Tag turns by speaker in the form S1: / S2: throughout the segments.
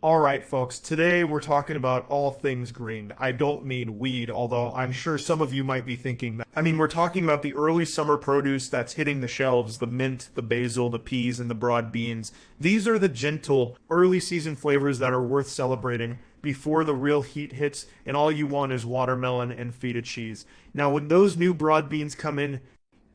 S1: Alright, folks, today we're talking about all things green. I don't mean weed, although I'm sure some of you might be thinking that. I mean, we're talking about the early summer produce that's hitting the shelves, the mint, the basil, the peas, and the broad beans. These are the gentle, early season flavors that are worth celebrating before the real heat hits and all you want is watermelon and feta cheese. Now, when those new broad beans come in,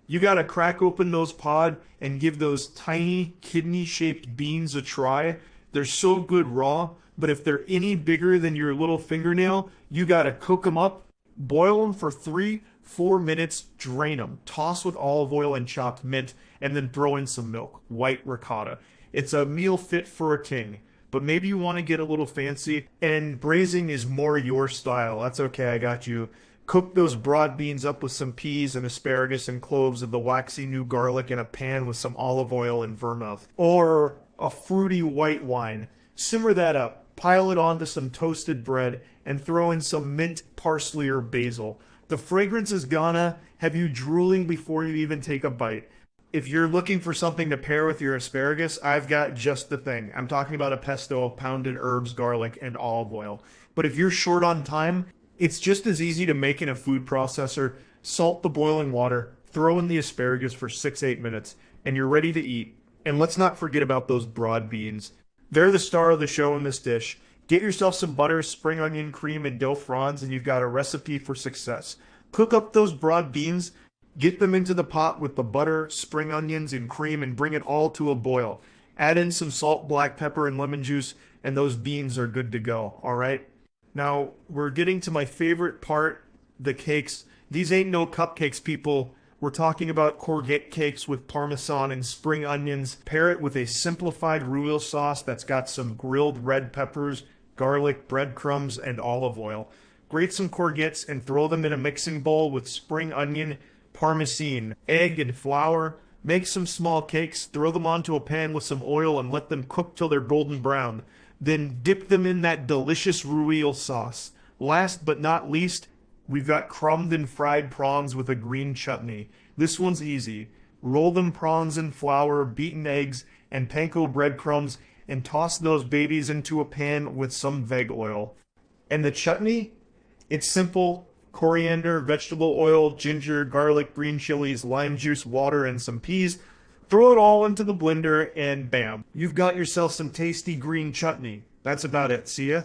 S1: you gotta crack open those pod and give those tiny kidney-shaped beans a try. They're so good raw, but if they're any bigger than your little fingernail, you gotta cook them up, boil them for 3-4 minutes, drain them, toss with olive oil and chopped mint, and then throw in some milk, white ricotta. It's a meal fit for a king. But maybe you want to get a little fancy, and braising is more your style. That's okay, I got you. Cook those broad beans up with some peas and asparagus and cloves of the waxy new garlic in a pan with some olive oil and vermouth. Or a fruity white wine. Simmer that up, pile it onto some toasted bread, and throw in some mint, parsley, or basil. The fragrance is gonna have you drooling before you even take a bite. If you're looking for something to pair with your asparagus, I've got just the thing. I'm talking about a pesto of pounded herbs, garlic, and olive oil. But if you're short on time, it's just as easy to make in a food processor. Salt the boiling water, throw in the asparagus for 6-8 minutes, and you're ready to eat. And let's not forget about those broad beans. They're the star of the show in this dish. Get yourself some butter, spring onion cream, and dill fronds, and you've got a recipe for success. Cook up those broad beans, get them into the pot with the butter, spring onions, and cream, and bring it all to a boil. Add in some salt, black pepper, and lemon juice, and those beans are good to go, all right? Now, we're getting to my favorite part, the cakes. These ain't no cupcakes, people. We're talking about courgette cakes with parmesan and spring onions. Pair it with a simplified rouille sauce that's got some grilled red peppers, garlic, breadcrumbs, and olive oil. Grate some courgettes and throw them in a mixing bowl with spring onion, parmesan, egg, and flour. Make some small cakes, throw them onto a pan with some oil, and let them cook till they're golden brown. Then dip them in that delicious rouille sauce. Last but not least, we've got crumbed and fried prawns with a green chutney. This one's easy. Roll them prawns in flour, beaten eggs, and panko breadcrumbs, and toss those babies into a pan with some veg oil. And the chutney? It's simple. Coriander, vegetable oil, ginger, garlic, green chilies, lime juice, water, and some peas. Throw it all into the blender and bam, you've got yourself some tasty green chutney. That's about it. See ya.